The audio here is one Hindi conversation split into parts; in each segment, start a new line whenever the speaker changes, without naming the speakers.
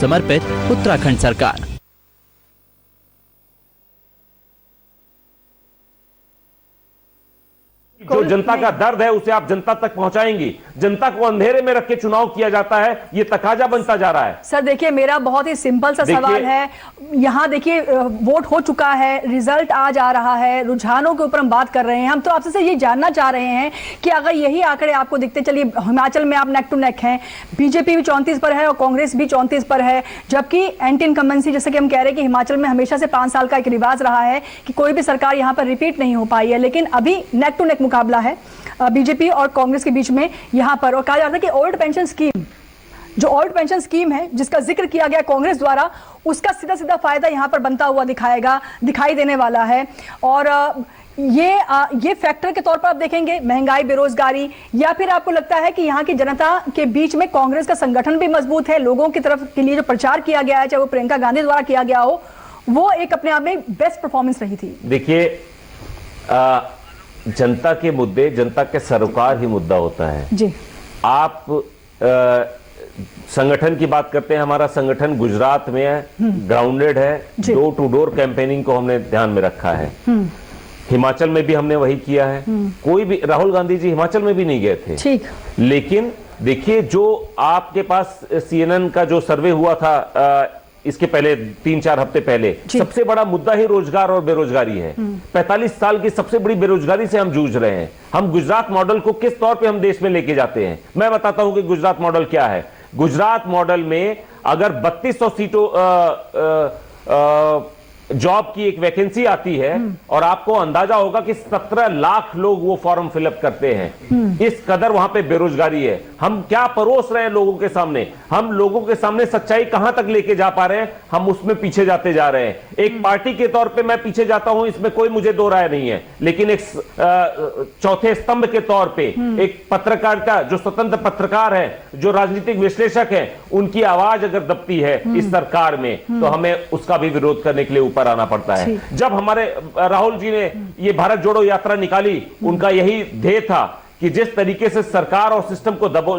समर्पित उत्तराखंड सरकार।
जो जनता का दर्द है उसे आप जनता तक पहुंचाएंगी। जनता को अंधेरे में रख के चुनाव किया जाता है, ये तकाजा बनता जा रहा है।
सर देखिए, मेरा बहुत ही सिंपल सा सवाल है। यहाँ देखिए, वोट हो चुका है, रिजल्ट आज आ रहा है, रुझानों के ऊपर हम बात कर रहे हैं। हम तो आपसे ये जानना चाह रहे हैं कि अगर यही आंकड़े आपको दिखते, चलिए हिमाचल में आप नेक टू नेक हैं, बीजेपी भी 34 पर है और कांग्रेस भी 34 पर है, जबकि एंटी इनकम्बेंसी, जैसे कि हम कह रहे हैं कि हिमाचल में हमेशा से 5 साल का एक रिवाज रहा है कि कोई भी सरकार यहाँ पर रिपीट नहीं हो पाई है, लेकिन अभी नेक टू नेक मुकाबला है बीजेपी और कांग्रेस के बीच में यहाँ पर। और कहा जाता है कि ओल्ड पेंशन स्कीम, जो ओल्ड पेंशन स्कीम है जिसका जिक्र किया गया कांग्रेस द्वारा, उसका सीधा सीधा फायदा यहाँ पर बनता हुआ दिखाई देने वाला है। और ये फैक्टर के तौर पर आप देखेंगे महंगाई, बेरोजगारी, या फिर आपको लगता है कि यहाँ की जनता के बीच में कांग्रेस का संगठन भी मजबूत है, लोगों की तरफ के लिए जो प्रचार किया गया है, चाहे वो प्रियंका गांधी द्वारा किया गया हो, वो एक अपने आप में बेस्ट परफॉर्मेंस रही थी।
देखिए, जनता के मुद्दे, जनता के सरोकार ही मुद्दा होता है जी। आप संगठन की बात करते हैं, हमारा संगठन गुजरात में है, ग्राउंडेड है, डोर टू डोर कैंपेनिंग को हमने ध्यान में रखा है। हिमाचल में भी हमने वही किया है। कोई भी, राहुल गांधी जी हिमाचल में भी नहीं गए थे, ठीक। लेकिन देखिए, जो आपके पास CNN का जो सर्वे हुआ था इसके पहले 3-4 हफ्ते पहले, सबसे बड़ा मुद्दा ही रोजगार और बेरोजगारी है। 45 साल की सबसे बड़ी बेरोजगारी से हम जूझ रहे हैं। हम गुजरात मॉडल को किस तौर पे हम देश में लेके जाते हैं, मैं बताता हूं कि गुजरात मॉडल क्या है। गुजरात मॉडल में अगर 3200 सीटों जॉब की एक वैकेंसी आती है और आपको अंदाजा होगा कि 17 लाख लोग वो फॉर्म फिलअप करते हैं, इस कदर वहां पे बेरोजगारी है। हम क्या परोस रहे हैं लोगों के सामने, हम लोगों के सामने सच्चाई कहां तक लेके जा पा रहे हैं, हम उसमें पीछे जाते जा रहे हैं। एक पार्टी के तौर पे मैं पीछे जाता हूं, इसमें कोई मुझे दो राय नहीं है, लेकिन एक चौथे स्तंभ के तौर पे एक पत्रकारिता, जो स्वतंत्र पत्रकार है, जो राजनीतिक विश्लेषक है, उनकी आवाज अगर दबती है इस सरकार में, तो हमें उसका भी विरोध करने के लिए ऊपर आना पड़ता है। जब हमारे राहुल जी ने ये भारत जोड़ो यात्रा निकाली, उनका यही ध्येय था कि जिस तरीके से सरकार और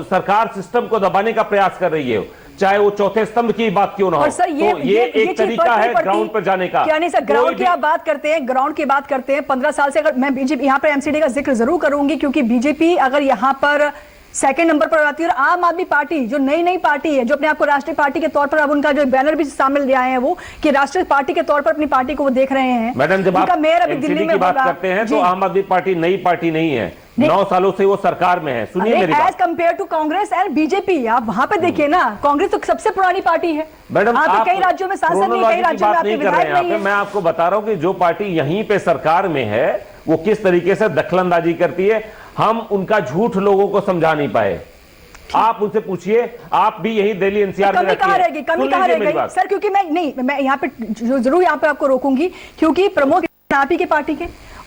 सरकार सिस्टम को दबाने का प्रयास कर रही है, चाहे वो चौथे स्तंभ की बात क्यों ना हो, तो ये एक तरीका है ग्राउंड पर जाने का।
क्या नहीं सर, ग्राउंड की आप बात करते हैं, ग्राउंड की बात करते हैं। 15 साल से, अगर मैं बीजेपी यहाँ पर MCD का जिक्र जरूर करूंगी, क्योंकि बीजेपी अगर यहाँ पर सेकंड नंबर पर आती है, और आम आदमी पार्टी जो नई पार्टी है, जो अपने आप को राष्ट्रीय पार्टी के तौर पर, अब उनका जो बैनर भी शामिल लिया है वो कि राष्ट्रीय पार्टी के तौर पर अपनी पार्टी को वो देख रहे हैं।
मैडम, जब आप MCD की बात करते हैं तो आम आदमी पार्टी नई पार्टी नहीं है, 9 सालों से वो सरकार में है। सुनिए मेरी बात।
As compared to Congress and BJP, आप वहां पे देखिए ना, कांग्रेस तो सबसे पुरानी पार्टी है
मैडम। आप
कई राज्यों में सांसद नहीं, कई राज्यों में आपके विधायक नहीं है।
मैं आपको बता रहा हूं कि जो पार्टी यहीं पे सरकार में है वो किस तरीके से दखलंदाजी करती है, हम उनका झूठ लोगों को समझा नहीं पाए। आप उनसे पूछिए, आप भी यही दिल्ली NCR में
कमी कहाँ रहेगी सर? क्योंकि मैं यहाँ पे जरूर यहाँ पे आपको रोकूंगी, क्योंकि प्रमोद आप ही के पार्टी के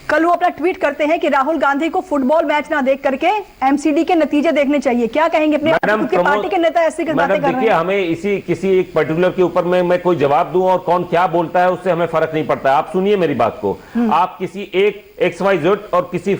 कल वो अपना ट्वीट करते हैं कि राहुल गांधी को फुटबॉल मैच ना देख करके MCD के नतीजे देखने चाहिए। क्या कहेंगे अपने पार्टी के नेता ऐसी बातें कर रहे हैं?
हमें किसी एक पर्टिकुलर के ऊपर मैं कोई जवाब दूं और कौन क्या बोलता है उससे हमें फर्क नहीं पड़ता है। आप सुनिए मेरी बात को, आप किसी एक XYZ और किसी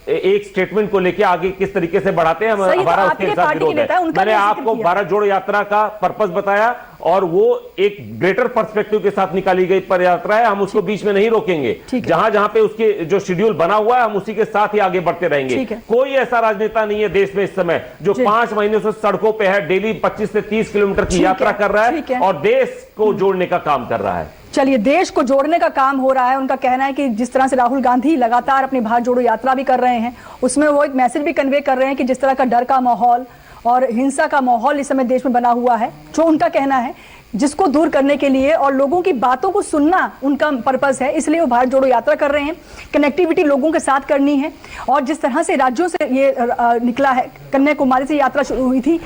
एक स्टेटमेंट को लेके आगे किस तरीके से बढ़ाते हैं, हमारा उसके साथ विरोध है। मैंने आपको भारत जोड़ो यात्रा का पर्पस बताया और वो एक ग्रेटर पर्सपेक्टिव के साथ निकाली गई पर यात्रा है, हम उसको बीच में नहीं रोकेंगे। जहां जहां पे उसके जो शेड्यूल बना हुआ है, हम उसी के साथ ही आगे बढ़ते रहेंगे। कोई ऐसा राजनेता नहीं है देश में इस समय जो 5 महीने से सड़कों पे है, डेली 25 से 30 किलोमीटर की यात्रा कर रहा है और देश को जोड़ने का काम कर रहा है।
चलिए, देश को जोड़ने का काम हो रहा है। उनका कहना है कि जिस तरह से राहुल गांधी लगातार अपनी भारत जोड़ो यात्रा भी कर रहे हैं, उसमें वो एक मैसेज भी कन्वे कर रहे हैं कि जिस तरह का डर का माहौल और हिंसा का माहौल इस समय देश में बना हुआ है, जो उनका कहना है, जिसको दूर करने के लिए और लोगों की बातों को सुनना उनका पर्पस है, इसलिए वो भारत जोड़ो यात्रा कर रहे हैं। कनेक्टिविटी लोगों के साथ करनी है, और जिस तरह से राज्यों से ये निकला है, कन्याकुमारी से यात्रा शुरू हुई थी,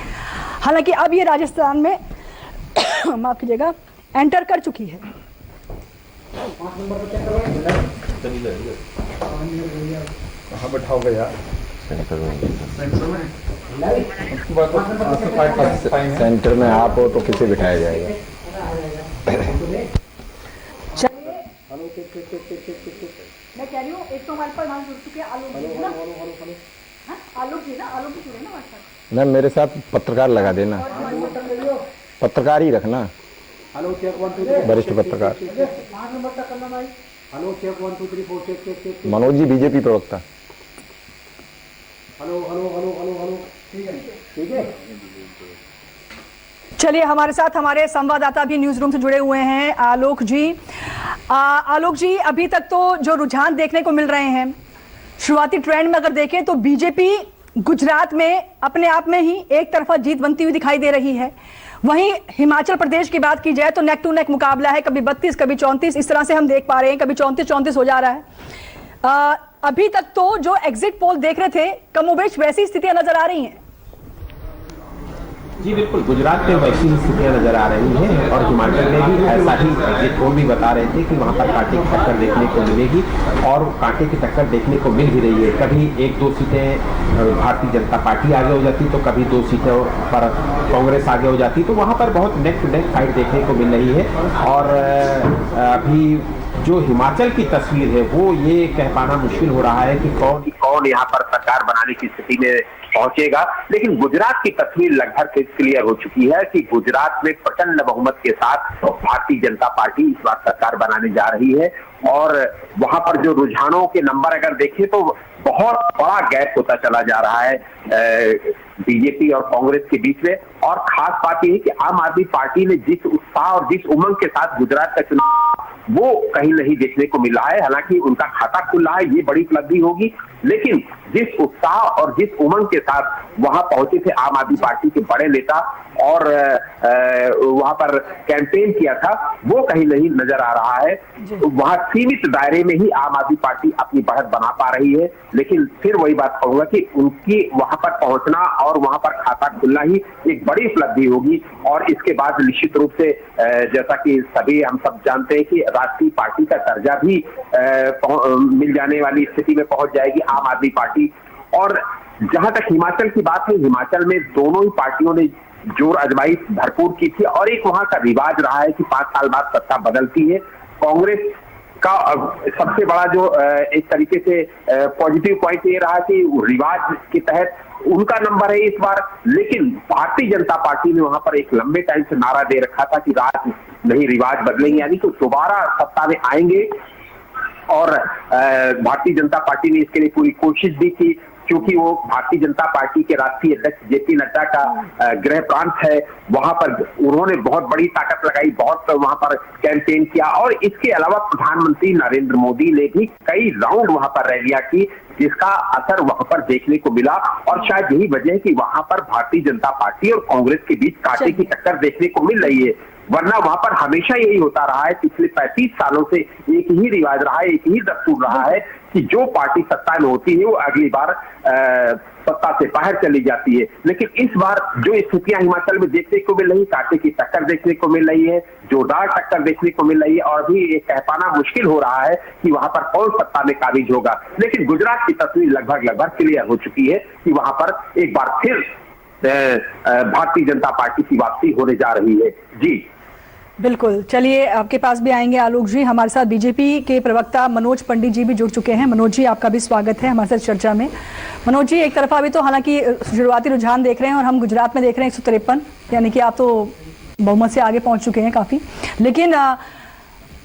हालांकि अब ये राजस्थान में माफ कीजिएगा एंटर कर चुकी है।
5 नंबर पे क्या करवाएं? कहाँ बैठाओगे यार?
सेंटर में आप हो तो किसे बिठाया जाएगा?
मैं कह रही हूँ, एक तो हमारे पास नाम जुड़ चुके हैं आलोक जी ना, आलोक जी ना, आलोक जी ना।
मैम मेरे साथ पत्रकार लगा देना। पत्रकार ही रखना,
हेलो चेक 1 2 3
वरिष्ठ पत्रकार।
5 नंबर तक करना भाई। Hello check 1 2 3 4 check check check.
Manoj ji BJP प्रवक्ता।
Hello hello hello hello hello ठीक है ठीक है।
चलिए हमारे साथ हमारे संवाददाता भी न्यूज रूम से जुड़े हुए हैं, आलोक जी। आलोक जी, अभी तक तो जो रुझान देखने को मिल रहे हैं, शुरुआती ट्रेंड में अगर देखें तो बीजेपी गुजरात में अपने आप में ही एक तरफा जीत बनती हुई दिखाई दे रही है। वहीं हिमाचल प्रदेश की बात की जाए तो नेक टू नेक मुकाबला है, कभी 32 कभी 34 इस तरह से हम देख पा रहे हैं, कभी 34-34 हो जा रहा है। अभी तक तो जो एग्जिट पोल देख रहे थे कमोबेश वैसी स्थितियां नजर आ रही हैं।
जी बिल्कुल, गुजरात में वैसी ही स्थितियां नजर आ रही हैं और हिमाचल में भी ऐसा ही एग्जिट पोल भी बता रहे थे कि वहां पर कांटे की टक्कर देखने को मिलेगी और कांटे की टक्कर देखने को मिल भी रही है। कभी 1-2 सीटें भारतीय जनता पार्टी आगे हो जाती तो कभी 2 सीटों पर कांग्रेस आगे हो जाती, तो वहां पर बहुत नेक टू नेक फाइट देखने को मिल रही है। और अभी जो हिमाचल की तस्वीर है वो ये कह पाना मुश्किल हो रहा है कि कौन यहाँ पर सरकार बनाने की स्थिति में पहुंचेगा, लेकिन गुजरात की तस्वीर लगभग क्लियर हो चुकी है कि गुजरात में प्रचंड बहुमत के साथ भारतीय जनता पार्टी इस बार सरकार बनाने जा रही है। और वहां पर जो रुझानों के नंबर अगर देखें तो बहुत बड़ा गैप होता चला जा रहा है बीजेपी और कांग्रेस के बीच में। और खास बात यह है कि आम आदमी पार्टी ने जिस उत्साह और जिस उमंग के साथ गुजरात का चुनाव वो कहीं नहीं देखने को मिल रहा है। हालांकि उनका खाता खुल रहा है, ये बड़ी उपलब्धि होगी, लेकिन जिस उत्साह और जिस उमंग के साथ वहां पहुंचे थे आम आदमी पार्टी के बड़े नेता और वहां पर कैंपेन किया था, वो कहीं नहीं नजर आ रहा है। वहां सीमित दायरे में ही आम आदमी पार्टी अपनी बढ़त बना पा रही है, लेकिन फिर वही बात कहूंगा कि उनकी वहां पर पहुंचना और वहां पर खाता खुलना ही एक बड़ी उपलब्धि होगी। और इसके बाद निश्चित रूप से जैसा कि सभी हम सब जानते हैं कि राष्ट्रीय पार्टी का दर्जा भी मिल जाने वाली स्थिति में पहुंच जाएगी आम आदमी पार्टी। और जहां तक हिमाचल की बात है, हिमाचल में दोनों ही पार्टियों ने जोर आजमाई भरपूर की थी और एक वहां का रिवाज रहा है कि 5 साल बाद सत्ता बदलती है। कांग्रेस का सबसे बड़ा जो एक तरीके से पॉजिटिव पॉइंट ये रहा कि रिवाज के तहत उनका नंबर है इस बार, लेकिन भारतीय जनता पार्टी ने वहां पर एक लंबे टाइम से नारा दे रखा था कि राज नहीं रिवाज बदलेंगे, यानी कि दोबारा सत्ता में आएंगे। और भारतीय जनता पार्टी ने इसके लिए पूरी कोशिश भी की, क्योंकि वो भारतीय जनता पार्टी के राष्ट्रीय अध्यक्ष जेपी नड्डा का गृह प्रांत है। वहां पर उन्होंने बहुत बड़ी ताकत लगाई, बहुत वहां पर कैंपेन किया। और इसके अलावा प्रधानमंत्री नरेंद्र मोदी ने भी कई राउंड वहां पर रैलियां की, जिसका असर वहां पर देखने को मिला। और शायद यही वजह है कि वहां पर भारतीय जनता पार्टी और कांग्रेस के बीच कांटे की टक्कर देखने को मिल रही है। वरना वहां पर हमेशा यही होता रहा है, पिछले 35 सालों से एक ही रिवाज रहा है, एक ही दस्तूर रहा है कि जो पार्टी सत्ता में होती है वो अगली बार सत्ता से बाहर चली जाती है। लेकिन इस बार जो स्थितियां हिमाचल में देखने को मिल रही, कांटे की टक्कर देखने को मिल रही है, जोरदार टक्कर देखने को मिल रही है। और भी कह पाना मुश्किल हो रहा है कि वहां पर कौन सत्ता में काबिज होगा, लेकिन गुजरात की तस्वीर लगभग क्लियर हो चुकी है कि वहां पर एक बार फिर भारतीय जनता पार्टी की वापसी होने जा रही है। जी
बिल्कुल, चलिए आपके पास भी आएंगे आलोक जी। हमारे साथ बीजेपी के प्रवक्ता मनोज पंडित जी भी जुड़ चुके हैं। मनोज जी, आपका भी स्वागत है हमारे साथ चर्चा में। मनोज जी, एक तरफा अभी तो हालांकि शुरुआती रुझान देख रहे हैं और हम गुजरात में देख रहे हैं 153, यानी कि आप तो बहुमत से आगे पहुंच चुके हैं काफी, लेकिन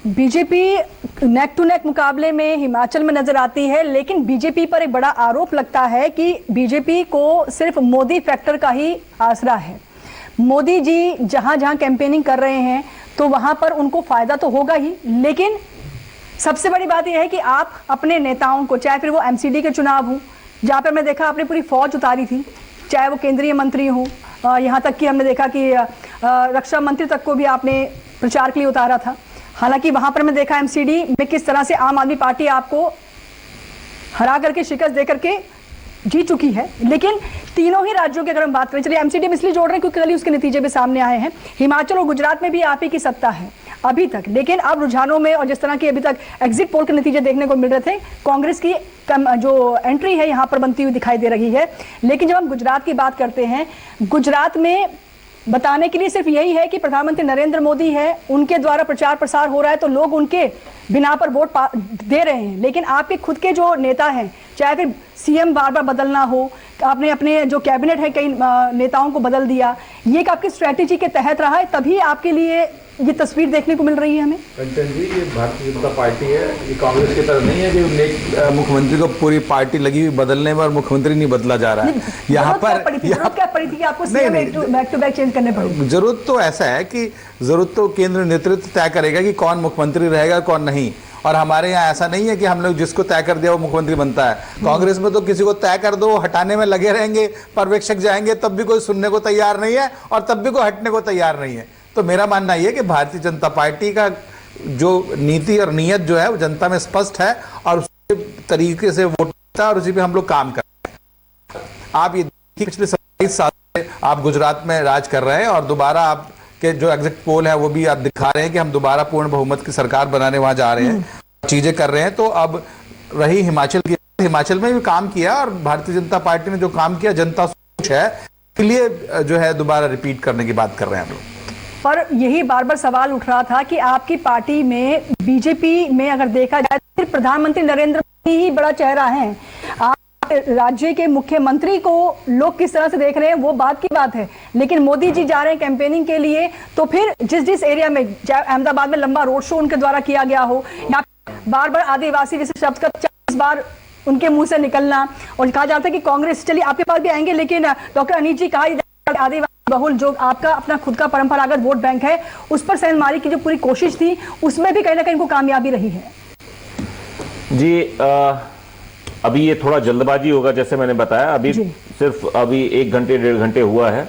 बीजेपी नेक टू नेक मुकाबले में हिमाचल में नजर आती है। लेकिन बीजेपी पर एक बड़ा आरोप लगता है कि बीजेपी को सिर्फ मोदी फैक्टर का ही आसरा है। मोदी जी जहां जहां कैंपेनिंग कर रहे हैं तो वहां पर उनको फायदा तो होगा ही, लेकिन सबसे बड़ी बात यह है कि आप अपने नेताओं को, चाहे फिर वो एमसीडी के चुनाव हो जहां पर मैं देखा आपने पूरी फौज उतारी थी, चाहे वो केंद्रीय मंत्री हो, यहां तक कि हमने देखा कि रक्षा मंत्री तक को भी आपने प्रचार के लिए उतारा था। हालांकि वहां पर मैं देखा एमसीडी में किस तरह से आम आदमी पार्टी आपको हरा करके, शिकस्त दे करके जीत चुकी है। लेकिन तीनों ही राज्यों की अगर हम बात करें, चलिए एमसीडी में इसलिए जोड़ रहे हैं क्योंकि कल ही उसके नतीजे भी सामने आए हैं। हिमाचल और गुजरात में भी आप ही की सत्ता है अभी तक, लेकिन अब रुझानों में और जिस तरह की अभी तक एग्जिट पोल के नतीजे देखने को मिल रहे थे, कांग्रेस की जो एंट्री है यहाँ पर बनती हुई दिखाई दे रही है। लेकिन जब हम गुजरात की बात करते हैं, गुजरात में बताने के लिए सिर्फ यही है कि प्रधानमंत्री नरेंद्र मोदी है, उनके द्वारा प्रचार प्रसार हो रहा है तो लोग उनके बिना पर वोट दे रहे हैं। लेकिन आपके खुद के जो नेता हैं, चाहे फिर सीएम बार बार बदलना हो, आपने अपने जो कैबिनेट है कई नेताओं को बदल दिया, ये एक आपकी स्ट्रैटेजी के तहत रहा है, तभी आपके लिए ये तस्वीर देखने को मिल रही है हमें।
कंचन जी, ये भारतीय जनता पार्टी है, ये कांग्रेस की तरह नहीं है कि मुख्यमंत्री को पूरी पार्टी लगी हुई बदलने में और मुख्यमंत्री नहीं बदला जा रहा है। यहाँ पर
जरूरत क्या पड़ी थी कि आपको CM back to back change करने पड़े?
जरूरत तो ऐसा है कि जरूरत तो केंद्र नेतृत्व तय करेगा कि कौन मुख्यमंत्री रहेगा कौन नहीं। और हमारे यहाँ ऐसा नहीं है कि हम लोग जिसको तय कर दिया वो मुख्यमंत्री बनता है। कांग्रेस में तो किसी को तय कर दो, हटाने में लगे रहेंगे, पर्यवेक्षक जाएंगे तब भी कोई सुनने को तैयार नहीं है और तब भी कोई हटने को तैयार नहीं है। तो मेरा मानना यह है कि भारतीय जनता पार्टी का जो नीति और नीयत जो है वो जनता में स्पष्ट है और उसी तरीके से वोट है और उसी पे हम लोग काम कर रहे हैं। आप ये देखिए, पिछले 27 साल से आप गुजरात में राज कर रहे हैं और दोबारा आप के जो एग्जिट पोल है वो भी आप दिखा रहे हैं कि हम दोबारा पूर्ण बहुमत की सरकार बनाने वहां जा रहे हैं, चीजें कर रहे हैं। तो अब रही हिमाचल की, हिमाचल में भी काम किया और भारतीय जनता पार्टी ने जो काम किया जनता सोच है, इसलिए जो है दोबारा रिपीट करने की बात कर रहे हैं हम लोग।
पर यही बार बार सवाल उठ रहा था कि आपकी पार्टी में, बीजेपी में अगर देखा जाए तो प्रधानमंत्री नरेंद्र मोदी ही बड़ा चेहरा है। आप राज्य के मुख्यमंत्री को लोग किस तरह से देख रहे हैं वो बात की बात है, लेकिन मोदी जी जा रहे हैं कैंपेनिंग के लिए, तो फिर जिस एरिया में, चाहे अहमदाबाद में लंबा रोड शो उनके द्वारा किया गया हो, या बार बार आदिवासी जैसे शब्द का 40 बार उनके मुंह से निकलना, और कहा जाता है कि कांग्रेस, चलिए आपके पास भी आएंगे, लेकिन डॉक्टर अनिल जी, कहा आदिवासी बहुल जो आपका अपना खुद का परंपरागत वोट बैंक है, उस पर सेंधमारी की जो पूरी कोशिश थी उसमें भी कहीं ना कहीं इनको कामयाबी रही है।
जी, अभी ये थोड़ा जल्दबाजी होगा, जैसे मैंने बताया, अभी सिर्फ अभी 1 घंटे 1.5 घंटे हुआ है,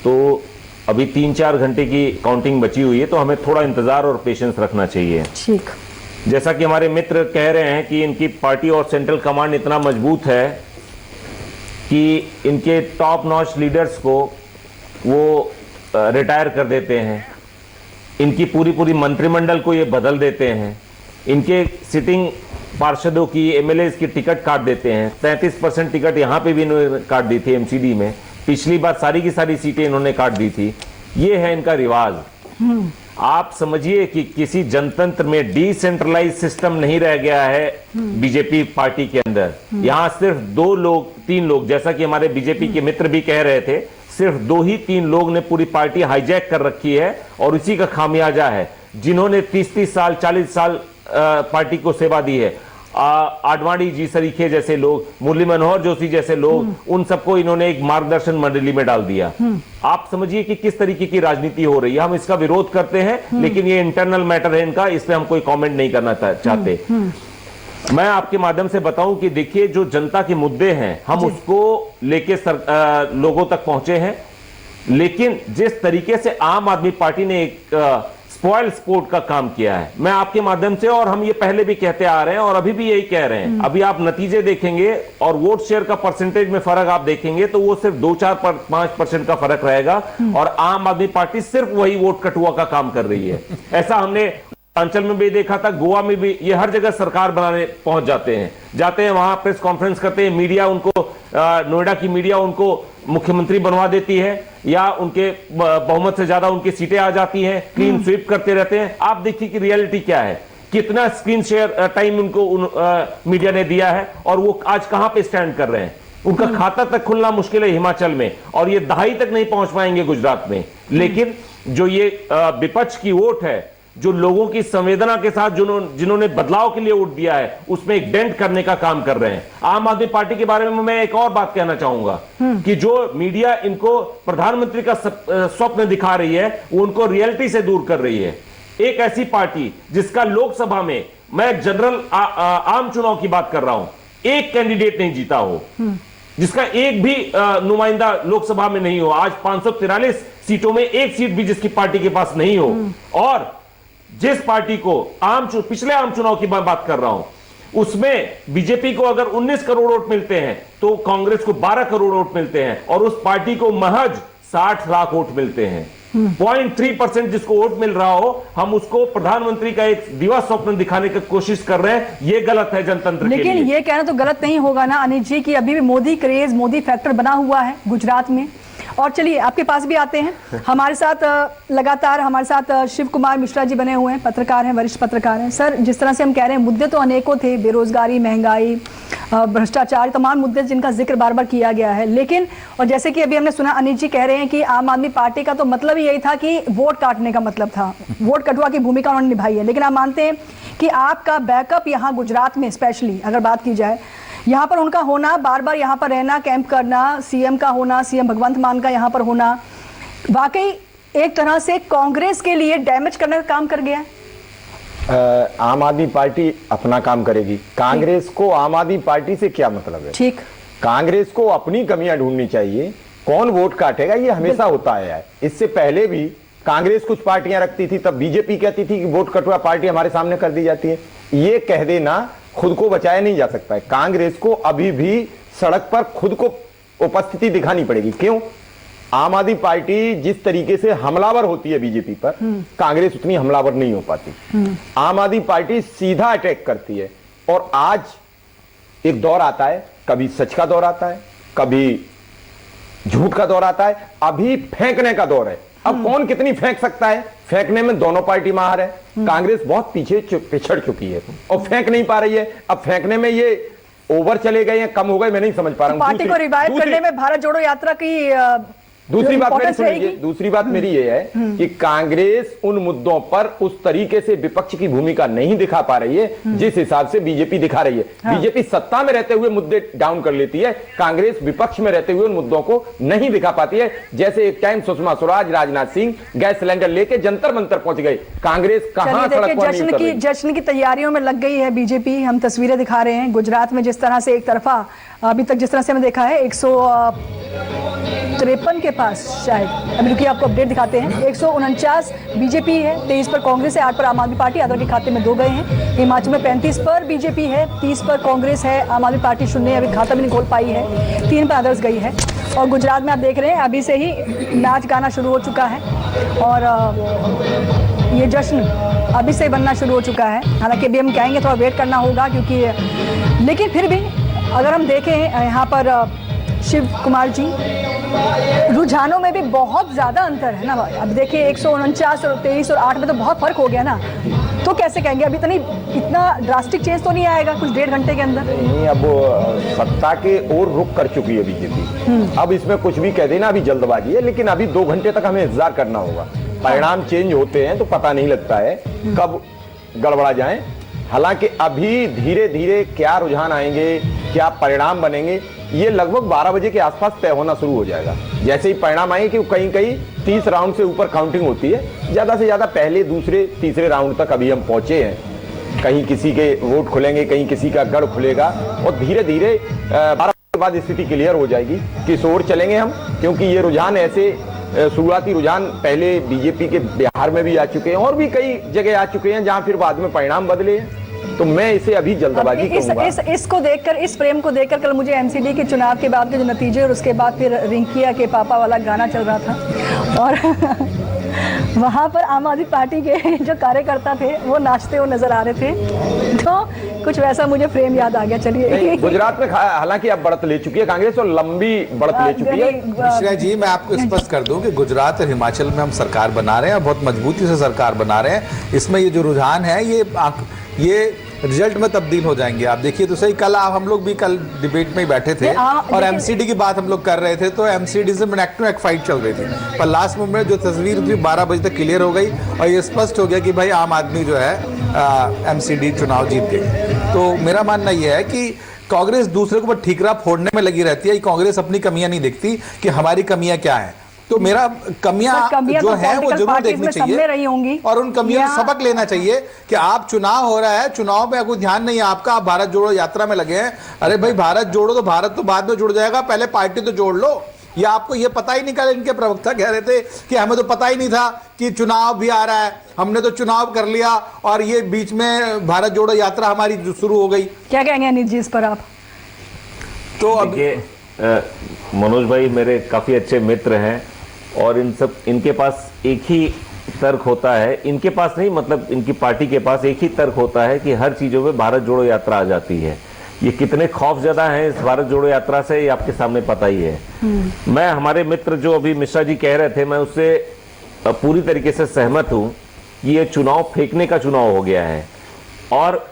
तो अभी 3-4 घंटे की काउंटिंग बची हुई है, तो हमें थोड़ा इंतजार और पेशेंस रखना चाहिए।
ठीक,
जैसा कि हमारे मित्र कह रहे हैं कि इनकी पार्टी और सेंट्रल कमांड इतना मजबूत है कि इनके टॉप नॉच लीडर्स को वो रिटायर कर देते हैं, इनकी पूरी मंत्रिमंडल को ये बदल देते हैं, इनके सिटिंग पार्षदों की, एमएलएस की टिकट काट देते हैं। 33% टिकट यहाँ पे भी इन्होंने काट दी थी एमसीडी में, पिछली बार सारी की सारी सीटें इन्होंने काट दी थी। ये है इनका रिवाज। आप समझिए कि किसी जनतंत्र में डिसेंट्रलाइज सिस्टम नहीं रह गया है बीजेपी पार्टी के अंदर। यहाँ सिर्फ 2 लोग 3 लोग, जैसा कि हमारे बीजेपी के मित्र भी कह रहे थे, सिर्फ 2 ही 3 लोग ने पूरी पार्टी हाईजैक कर रखी है और इसी का खामियाजा है, जिन्होंने 30-30 साल 40 साल पार्टी को सेवा दी है। आडवाणी जी सरीखे जैसे लोग, मुरली मनोहर जोशी जैसे लोग, उन सबको इन्होंने एक मार्गदर्शन मंडली में डाल दिया। आप समझिए कि किस तरीके की राजनीति हो रही है। हम इसका विरोध करते हैं, लेकिन ये इंटरनल मैटर है इनका, इस पे हम कोई कमेंट नहीं करना चाहते। मैं आपके माध्यम से बताऊं कि देखिए, जो जनता के मुद्दे हैं हम उसको लेके लोगों तक पहुंचे हैं, लेकिन जिस तरीके से आम आदमी पार्टी ने एक स्पॉइल स्पोर्ट का काम किया है, मैं आपके माध्यम से, और हम ये पहले भी कहते आ रहे हैं और अभी भी यही कह रहे हैं, अभी आप नतीजे देखेंगे और वोट शेयर का परसेंटेज में फर्क आप देखेंगे तो वो सिर्फ 2-4-5% का फर्क रहेगा और आम आदमी पार्टी सिर्फ वही वोट कटुआ का काम कर रही है। ऐसा हमने अंचल में भी देखा था, गोवा में भी, ये हर जगह सरकार बनाने पहुंच जाते हैं, वहां प्रेस कॉन्फ्रेंस करते हैं, मीडिया उनको, नोएडा की मीडिया उनको मुख्यमंत्री बनवा देती है या उनके बहुमत से ज्यादा उनकी सीटें आ जाती हैं, क्लीन स्वीप करते रहते हैं। आप देखिए कि रियलिटी क्या है, कितना स्क्रीन शेयर टाइम उनको मीडिया ने दिया है और वो आज कहां पे स्टैंड कर रहे हैं। उनका खाता तक खुलना मुश्किल है हिमाचल में और ये दहाई तक नहीं पहुंच पाएंगे गुजरात में। लेकिन जो ये विपक्ष की वोट है, जो लोगों की संवेदना के साथ जिन्होंने बदलाव के लिए वोट दिया है, उसमें एक डेंट करने का काम कर रहे हैं। आम आदमी पार्टी के बारे में मैं एक और बात कहना चाहूंगा कि जो मीडिया इनको प्रधानमंत्री का स्वप्न दिखा रही है, वो उनको रियलिटी से दूर कर रही है। एक ऐसी पार्टी जिसका लोकसभा में, मैं जनरल आम चुनाव की बात कर रहा हूं, एक कैंडिडेट नहीं जीता हो, जिसका एक भी नुमाइंदा लोकसभा में नहीं हो, आज 543 सीटों में एक सीट भी जिसकी पार्टी के पास नहीं हो, और जिस पार्टी को पिछले आम चुनाव की बात कर रहा हूं, उसमें बीजेपी को अगर 19 करोड़ वोट मिलते हैं तो कांग्रेस को 12 करोड़ वोट मिलते हैं और उस पार्टी को महज 60 लाख वोट मिलते हैं। 0.3% जिसको वोट मिल रहा हो, हम उसको प्रधानमंत्री का एक दिवा स्वप्न दिखाने की कोशिश कर रहे हैं। ये गलत है जनतंत्र के लिए।
लेकिन ये कहना तो गलत नहीं होगा ना अनिल जी कि अभी भी मोदी क्रेज, मोदी फैक्टर बना हुआ है गुजरात में, और चलिए आपके पास भी आते हैं। हमारे साथ लगातार हमारे साथ शिव कुमार मिश्रा जी बने हुए हैं, पत्रकार हैं, वरिष्ठ पत्रकार हैं। सर, जिस तरह से हम कह रहे हैं मुद्दे तो अनेकों थे, बेरोजगारी, महंगाई, भ्रष्टाचार, तमाम मुद्दे जिनका जिक्र बार बार किया गया है, लेकिन और जैसे कि अभी हमने सुना अनिल जी कह रहे हैं कि आम आदमी पार्टी का तो मतलब ही यही था कि वोट काटने का मतलब था, वोट कटवा की भूमिका उन्होंने निभाई है। लेकिन आप मानते हैं कि आपका बैकअप यहाँ गुजरात में स्पेशली अगर बात की जाए, यहाँ पर उनका होना, बार बार यहाँ पर रहना, कैंप करना, सीएम का होना, सीएम भगवंत मान का यहाँ पर होना, वाकई एक तरह से कांग्रेस के लिए डैमेज करने का काम कर गया है।
आम आदमी पार्टी अपना काम करेगी, कांग्रेस को आम आदमी पार्टी से क्या मतलब है?
ठीक,
कांग्रेस को अपनी कमियां ढूंढनी चाहिए। कौन वोट काटेगा ये हमेशा होता आया है। इससे पहले भी कांग्रेस कुछ पार्टियां रखती थी, तब बीजेपी कहती थी कि वोट कटवा पार्टी हमारे सामने कर दी जाती है। ये कह देना खुद को बचाया नहीं जा सकता है। कांग्रेस को अभी भी सड़क पर खुद को उपस्थिति दिखानी पड़ेगी। क्यों? आम आदमी पार्टी जिस तरीके से हमलावर होती है बीजेपी पर, कांग्रेस उतनी हमलावर नहीं हो पाती। आम आदमी पार्टी सीधा अटैक करती है। और आज एक दौर आता है, कभी सच का दौर आता है, कभी झूठ का दौर आता है, अभी फेंकने का दौर है। अब कौन कितनी फेंक सकता है? फेंकने में दोनों पार्टी माहिर है। कांग्रेस बहुत पीछे पिछड़ चुकी है और फेंक नहीं पा रही है। अब फेंकने में ये ओवर चले गए या कम हो गए, मैं नहीं समझ पा रहा हूं।
पार्टी को रिवाइव करने में भारत जोड़ो यात्रा की
दूसरी बात मेरी सुनिए, दूसरी बात मेरी ये है कि कांग्रेस उन मुद्दों पर उस तरीके से विपक्ष की भूमिका नहीं दिखा पा रही है जिस हिसाब से बीजेपी दिखा रही है। बीजेपी सत्ता में रहते हुए मुद्दे डाउन कर लेती है, कांग्रेस विपक्ष में रहते हुए उन मुद्दों को नहीं दिखा पाती है। जैसे एक time Sushma Swaraj, Rajnath Singh gas cylinder लेके जंतर मंतर पहुंच गए, कांग्रेस कहां सड़क पर
जश्न की तैयारियों में लग गई है बीजेपी। हम तस्वीरें दिखा रहे हैं गुजरात में, जिस तरह से एक तरफा अभी तक जिस तरह से हमने देखा है 153 के पास शायद, अभी रुकिए आपको अपडेट दिखाते हैं, 149 बीजेपी है, 23 पर कांग्रेस है, 8 पर आम आदमी पार्टी, अदर के खाते में 2 गए हैं। हिमाचल में 35 पर बीजेपी है, 30 पर कांग्रेस है, आम आदमी पार्टी 0 अभी खाता भी नहीं खोल पाई है, 3 पर अदर्स गई है। और गुजरात में आप देख रहे हैं अभी से ही नाच गाना शुरू हो चुका है और ये जश्न अभी से बनना शुरू हो चुका है। हालांकि अभी हम कहेंगे थोड़ा वेट करना होगा क्योंकि, लेकिन फिर भी अगर हम देखें यहाँ पर शिव कुमार जी, रुझानों में भी बहुत ज्यादा अंतर है ना। अब देखिए 149 और 23 और 8 में तो बहुत फर्क हो गया ना, तो कैसे कहेंगे अभी इतना ड्रास्टिक चेंज तो नहीं आएगा कुछ 1.5 घंटे के अंदर?
नहीं, अब सत्ता के ओर रुख कर चुकी है बीजेपी। अब इसमें कुछ भी कह देना अभी जल्दबाजी है, लेकिन अभी 2 घंटे तक हमें इंतजार करना होगा। परिणाम चेंज होते हैं तो पता नहीं लगता है कब गड़बड़ा जाए। हालांकि अभी धीरे धीरे क्या रुझान आएंगे, क्या परिणाम बनेंगे, ये लगभग 12 बजे के आसपास तय होना शुरू हो जाएगा। जैसे ही परिणाम आएंगे कि कहीं कहीं 30 राउंड से ऊपर काउंटिंग होती है, ज्यादा से ज्यादा पहले, दूसरे, तीसरे राउंड तक अभी हम पहुंचे हैं। कहीं किसी के वोट खुलेंगे, कहीं किसी का गढ़ खुलेगा और धीरे धीरे 12 के बाद स्थिति क्लियर हो जाएगी किस ओर चलेंगे हम। क्योंकि ये रुझान ऐसे शुरुआती रुझान पहले बीजेपी के बिहार में भी आ चुके हैं और भी कई जगह आ चुके हैं जहां फिर बाद में परिणाम बदले हैं। तो मैं इसे अभी जल्दबाजी कहूंगा।
इसको देखकर, इस फ्रेम को देखकर कल मुझे एमसीडी के चुनाव के बाद के जो नतीजे और उसके बाद फिर रिंकिया के पापा वाला गाना चल रहा था और वहां पर आम आदमी पार्टी के जो कार्यकर्ता थे वो नाचते हुए नजर आ रहे थे, तो कुछ वैसा मुझे फ्रेम याद आ गया। चलिए,
गुजरात में हालांकि अब बढ़त ले चुकी है कांग्रेस और लंबी बढ़त ले चुकी है।
मिश्रा जी, मैं आपको स्पष्ट कर दूं कि गुजरात और हिमाचल में हम सरकार बना रहे हैं और बहुत मजबूती से सरकार बना रहे हैं। इसमें ये जो रुझान है ये रिजल्ट में तब्दील हो जाएंगे। आप देखिए तो सही, कल हम लोग भी कल डिबेट में ही बैठे थे और एमसीडी की बात हम लोग कर रहे थे, तो एमसीडी से नेक टू नेक फाइट चल रही थी, पर लास्ट मोमेंट जो तस्वीर थी 12 बजे तक क्लियर हो गई और ये स्पष्ट हो गया कि भाई आम आदमी जो है एमसीडी चुनाव जीत गई। तो मेरा मानना यह है कि कांग्रेस दूसरे को ठीकरा फोड़ने में लगी रहती है, कांग्रेस अपनी कमियां नहीं देखती कि हमारी कमियां क्या है। तो मेरा कमियां जो
तो
है वो जरूर देखनी चाहिए
रही होंगी
और उन कमियों से सबक लेना चाहिए कि आप चुनाव हो रहा है, चुनाव में कोई ध्यान नहीं है आपका, आप भारत जोड़ो यात्रा में लगे हैं। अरे भाई, भारत जोड़ो तो भारत तो बाद में जुड़ जाएगा, पहले पार्टी तो जोड़ लो। या आपको ये पता ही नहीं, कल इनके प्रवक्ता कह रहे थे कि हमें तो पता ही नहीं था कि चुनाव भी आ रहा है, हमने तो चुनाव कर लिया और ये बीच में भारत जोड़ो यात्रा हमारी शुरू हो गई।
क्या कहेंगे अनिल जी इस पर आप?
तो अब मनोज भाई मेरे काफी अच्छे मित्र हैं और इनके पास एक ही तर्क होता है, इनके पास नहीं, मतलब इनकी पार्टी के पास एक ही तर्क होता है कि हर चीजों में भारत जोड़ो यात्रा आ जाती है। ये कितने खौफजदा हैं इस भारत जोड़ो यात्रा से, ये आपके सामने पता ही है। मैं हमारे मित्र जो अभी मिश्रा जी कह रहे थे, मैं उससे पूरी तरीके से सहमत हूं कि ये चुनाव फेंकने का चुनाव हो गया है और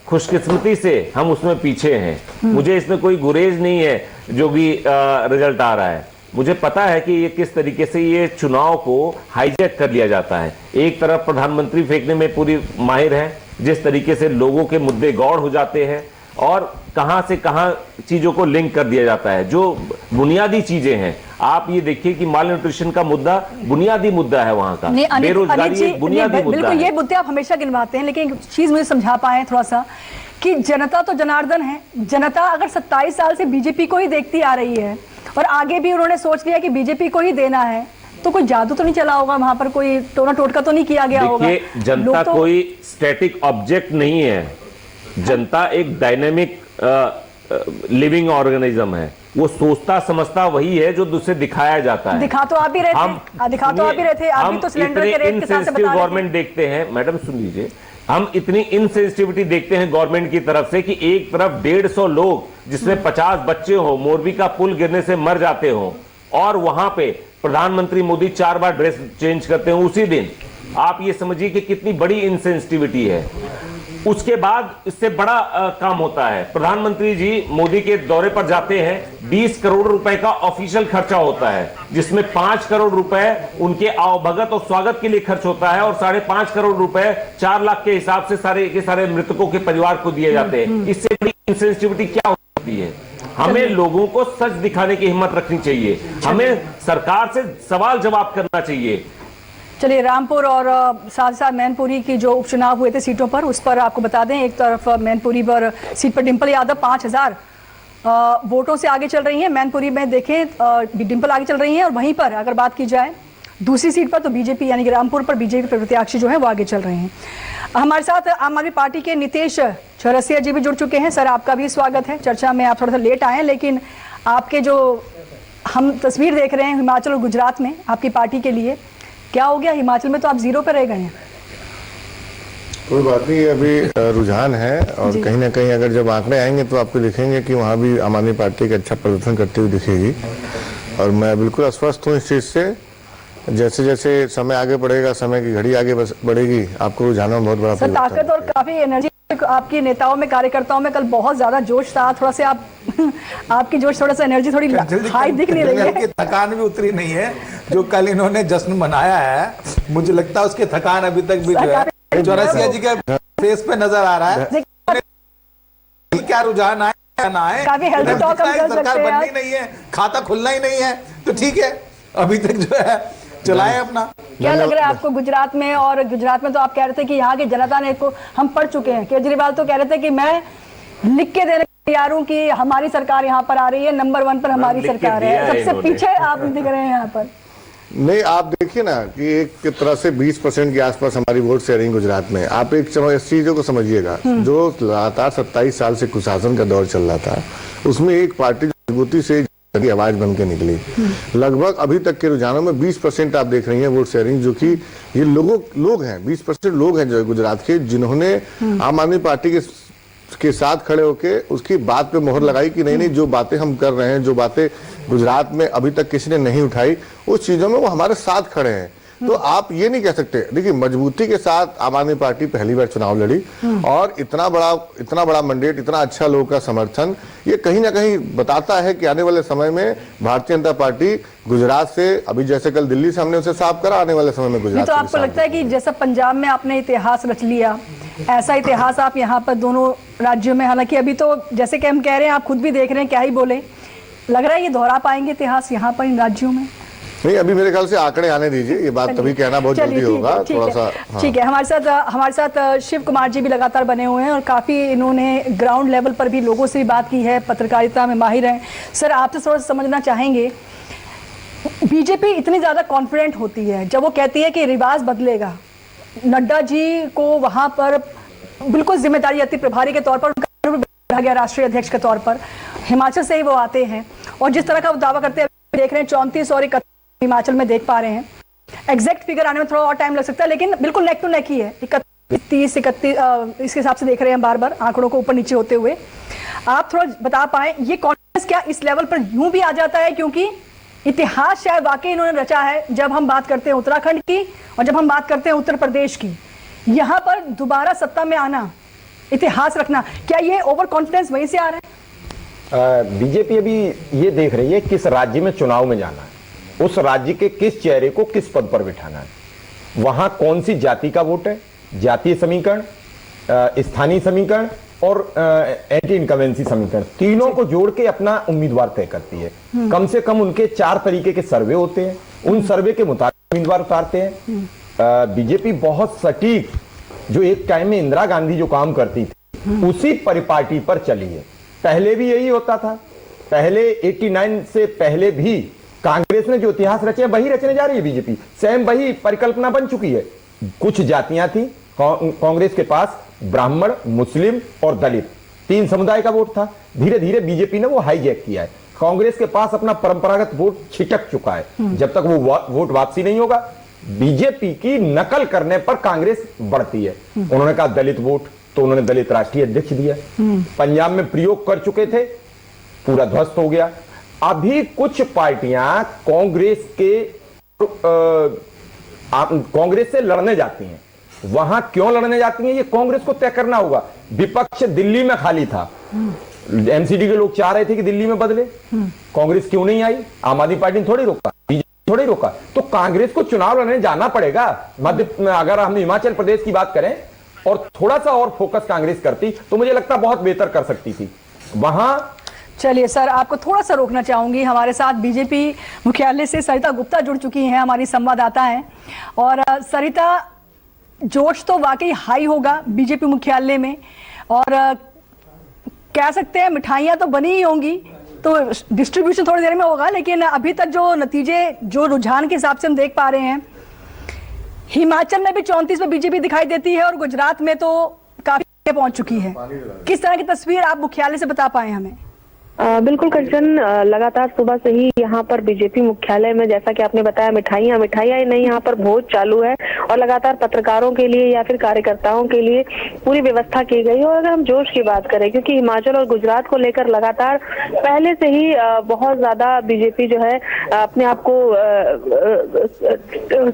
खुशकिस्मती से हम उसमें पीछे हैं। मुझे इसमें कोई गुरेज नहीं है जो भी रिजल्ट आ रहा है। मुझे पता है कि ये किस तरीके से ये चुनाव को हाईजैक कर लिया जाता है। एक तरफ प्रधानमंत्री फेंकने में पूरी माहिर है, जिस तरीके से लोगों के मुद्दे गौड़ हो जाते हैं और कहां से कहां चीजों को लिंक कर दिया जाता है जो बुनियादी चीजें हैं। आप ये देखिए कि माल न्यूट्रिशन का मुद्दा बुनियादी मुद्दा है वहां का, बेरोजगारी एक बुनियादी मुद्दा है।
ये मुद्दे आप हमेशा गिनवाते हैं, लेकिन एक चीज मुझे समझा पाए थोड़ा सा कि जनता तो जनार्दन है। जनता अगर 27 साल से बीजेपी को ही देखती आ रही है और आगे भी उन्होंने सोच लिया कि बीजेपी को ही देना है, तो कोई जादू तो नहीं चला होगा वहां पर, कोई टोना टोटका तो नहीं किया गया होगा।
देखिए, जनता कोई स्टैटिक ऑब्जेक्ट नहीं है। जनता एक डायनेमिक लिविंग ऑर्गेनिज्म है। वो सोचता समझता वही है जो दूसरे दिखाया जाता है।
दिखा तो आप भी रहे थे, आप भी तो सिलेंडर के रेट के साथ से बता रहे थे।
गवर्नमेंट देखते हैं, मैडम सुन लीजिए, हम इतनी इनसेंसिटिविटी देखते हैं गवर्नमेंट की तरफ से कि एक तरफ 150 लोग जिसमें 50 बच्चे हो मोरबी का पुल गिरने से मर जाते हो और वहां पे प्रधानमंत्री मोदी 4 बार ड्रेस चेंज करते हैं उसी दिन। आप ये समझिए कि कितनी बड़ी इनसेंसिटिविटी है। उसके बाद इससे बड़ा काम होता है। प्रधानमंत्री जी मोदी के दौरे पर जाते हैं, 20 करोड़ रुपए का ऑफिशियल खर्चा होता है, जिसमें 5 करोड़ रुपए उनके आवभगत और स्वागत के लिए खर्च होता है और 5.5 करोड़ रुपए 4 लाख के हिसाब से सारे के सारे मृतकों के परिवार को दिए जाते हैं। इससे बड़ी इनसेंसिटिविटी क्या होती है? हमें लोगों को सच दिखाने की हिम्मत रखनी चाहिए। हमें सरकार से सवाल जवाब करना चाहिए।
चलिए, रामपुर और साथ साथ मैनपुरी की जो उपचुनाव हुए थे सीटों पर, उस पर आपको बता दें, एक तरफ मैनपुरी पर सीट पर डिंपल यादव 5000 वोटों से आगे चल रही हैं। मैनपुरी में देखें डिंपल आगे चल रही हैं और वहीं पर अगर बात की जाए दूसरी सीट पर तो बीजेपी यानी कि रामपुर पर बीजेपी प्रत्याशी जो है वो आगे चल रहे हैं। हमारे साथ आम आदमी पार्टी के नितेश चौरसिया जी भी जुड़ चुके हैं। सर, आपका भी स्वागत है। चर्चा में आप थोड़ा सा लेट आए हैं, लेकिन आपके जो हम तस्वीर देख रहे हैं हिमाचल और गुजरात में आपकी पार्टी के लिए, क्या हो गया? हिमाचल में तो आप 0 पे रह गए हैं।
कोई बात नहीं, अभी रुझान है और कहीं ना कहीं अगर जब आंकड़े आएंगे तो आपको दिखेंगे कि वहाँ भी आम आदमी पार्टी का अच्छा प्रदर्शन करती हुई दिखेगी। और मैं बिल्कुल आश्वस्त हूँ इस चीज़ से। जैसे जैसे समय आगे बढ़ेगा, समय की घड़ी आगे बढ़ेगी, आपको रुझानों में बहुत बड़ा
ताकत और काफी एनर्जी आपकी नेताओं में, कार्यकर्ताओं में कल बहुत ज्यादा जोश था। थोड़ा से आपकी जोश, थोड़ा सा एनर्जी थोड़ी हाई दिख नहीं रही है।
थकान भी उतरी नहीं है। जो कल इन्होंने जश्न मनाया है, मुझे लगता है उसकी थकान अभी तक भी जो है चौरसिया जी के फेस पे नजर आ रहा है। क्या रुझान आए ना आए, सरकार बननी नहीं है, खाता खुलना ही नहीं है, तो ठीक है, अभी तक जो है चलाएं अपना।
क्या लग रहा है आपको गुजरात में? और गुजरात में तो आप कह रहे थे कि यहाँ की जनता ने को हम पढ़ चुके हैं। केजरीवाल तो कह रहे थे कि मैं लिख के देने तैयार हूँ कि हमारी सरकार यहाँ पर आ रही है, नंबर 1 पर हमारी सरकार है। सबसे पीछे आप दिख रहे हैं यहाँ पर।
नहीं, आप देखिए ना कि एक तरह से 20% के आसपास हमारी वोट शेयरिंग गुजरात में। आप एक इस चीजों को समझिएगा, जो लगातार 27 साल से कुशासन का दौर चल रहा था, उसमें एक पार्टी मजबूती से की आवाज बन के निकली। लगभग अभी तक के रुझानों में 20% आप देख रही हैं वोट शेयरिंग, जो कि ये लोग हैं, 20% लोग हैं जो गुजरात के, जिन्होंने आम आदमी पार्टी के साथ खड़े होके उसकी बात पे मोहर लगाई कि नहीं, जो बातें हम कर रहे हैं, जो बातें गुजरात में अभी तक किसी ने नहीं उठाई, उस चीजों में वो हमारे साथ खड़े हैं। तो आप ये नहीं कह सकते। देखिए, मजबूती के साथ आम आदमी पार्टी पहली बार चुनाव लड़ी और इतना बड़ा मैंडेट, इतना अच्छा लोगों का समर्थन, ये कहीं ना कहीं बताता है कि आने वाले समय में भारतीय जनता पार्टी गुजरात से, अभी जैसे कल दिल्ली से हमने उसे साफ करा, आने वाले समय में गुजरात।
तो आपको लगता है कि जैसा पंजाब में आपने इतिहास रच लिया, ऐसा इतिहास आप यहाँ पर दोनों राज्यों में, हालांकि अभी तो जैसे कि हम कह रहे हैं, आप खुद भी देख रहे हैं, क्या ही बोले, लग रहा है ये दोहरा पाएंगे इतिहास यहाँ पर इन राज्यों में?
नहीं, अभी मेरे ख्याल से आंकड़े आने दीजिए, ये बात तभी कहना बहुत जल्दी होगा। थोड़ा सा
ठीक है। हमारे साथ शिव कुमार जी भी लगातार बने हुए हैं और काफी इन्होंने ग्राउंड लेवल पर भी लोगों से भी बात की है, पत्रकारिता में माहिर हैं। सर, आपसे थोड़ा सा समझना चाहेंगे, बीजेपी इतनी ज्यादा कॉन्फिडेंट होती है जब वो कहती है कि रिवाज बदलेगा, नड्डा जी को वहां पर बिल्कुल जिम्मेदारी आती, प्रभारी के तौर पर उनका गया, राष्ट्रीय अध्यक्ष के तौर पर हिमाचल से ही वो आते हैं और जिस तरह का दावा करते हैं, देख रहे हैं 34 और 31 हिमाचल में देख पा रहे हैं। एग्जैक्ट फिगर आने में थोड़ा और टाइम लग सकता है, लेकिन बिल्कुल नेक टू नेक ही है। 30 31 इसके हिसाब से देख रहे हैं बार बार आंकड़ों को ऊपर नीचे होते हुए। आप थोड़ा बता पाए ये कॉन्फिडेंस क्या इस लेवल पर यूं भी आ जाता है, क्योंकि इतिहास शायद वाकई इन्होंने रचा है। जब हम बात करते हैं उत्तराखंड की और जब हम बात करते हैं उत्तर प्रदेश की, यहां पर दोबारा सत्ता में आना, इतिहास रखना, क्या ये ओवर कॉन्फिडेंस वहीं से आ रहा है?
बीजेपी अभी ये देख रही है किस राज्य में चुनाव में जाना है, उस राज्य के किस चेहरे को किस पद पर बिठाना है, वहां कौन सी जाति का वोट है, जातीय समीकरण, स्थानीय समीकरण और एंटी इनकमेंसी समीकरण, तीनों को जोड़ के अपना उम्मीदवार तय करती है। कम से कम उनके 4 तरीके के सर्वे होते हैं, उन सर्वे के मुताबिक उम्मीदवार उतारते हैं। बीजेपी बहुत सटीक, जो एक टाइम में इंदिरा गांधी जो काम करती थी उसी परिपाटी पर चली है। पहले भी यही होता था, पहले 89 से पहले भी कांग्रेस ने जो इतिहास रचे वही रचने जा रही है बीजेपी, सेम वही परिकल्पना बन चुकी है। कुछ जातियां थी कांग्रेस के पास, ब्राह्मण, मुस्लिम और दलित, 3 समुदाय का वोट था। धीरे धीरे बीजेपी ने वो हाईजैक किया है। कांग्रेस के पास अपना परंपरागत वोट छिटक चुका है। जब तक वो वोट वापसी नहीं होगा, बीजेपी की नकल करने पर कांग्रेस बढ़ती है। उन्होंने कहा दलित वोट, तो उन्होंने दलित राष्ट्रीय अध्यक्ष दिया। पंजाब में प्रयोग कर चुके थे, पूरा ध्वस्त हो गया। अभी कुछ पार्टियां कांग्रेस से लड़ने जाती हैं। वहां क्यों लड़ने जाती हैं, ये कांग्रेस को तय करना होगा। विपक्ष दिल्ली में खाली था, एमसीडी के लोग चाह रहे थे कि दिल्ली में बदले, कांग्रेस क्यों नहीं आई? आम आदमी पार्टी ने थोड़ी रोका, बीजेपी थोड़ी रोका, तो कांग्रेस को चुनाव लड़ने जाना पड़ेगा। अगर हम हिमाचल प्रदेश की बात करें और थोड़ा सा और फोकस कांग्रेस करती तो मुझे लगता बहुत बेहतर कर सकती थी वहां।
चलिए सर, आपको थोड़ा सा रोकना चाहूंगी। हमारे साथ बीजेपी मुख्यालय से सरिता गुप्ता जुड़ चुकी हैं, हमारी संवाददाता हैं। और सरिता, जोश तो वाकई हाई होगा बीजेपी मुख्यालय में, और कह सकते हैं मिठाइयां तो बनी ही होंगी, तो डिस्ट्रीब्यूशन थोड़ी देर में होगा। लेकिन अभी तक जो नतीजे, जो रुझान के हिसाब से हम देख पा रहे हैं, हिमाचल में भी 34 में बीजेपी दिखाई देती है और गुजरात में तो काफी पहुंच चुकी है। किस तरह की तस्वीर आप मुख्यालय से बता पाए हमें?
बिल्कुल कंचन, लगातार सुबह से ही यहाँ पर बीजेपी मुख्यालय में, जैसा कि आपने बताया, मिठाइयाँ ही नहीं, यहाँ पर भोज चालू है और लगातार पत्रकारों के लिए या फिर कार्यकर्ताओं के लिए पूरी व्यवस्था की गई है। और अगर हम जोश की बात करें, क्योंकि हिमाचल और गुजरात को लेकर लगातार पहले से ही बहुत ज्यादा बीजेपी जो है अपने आप को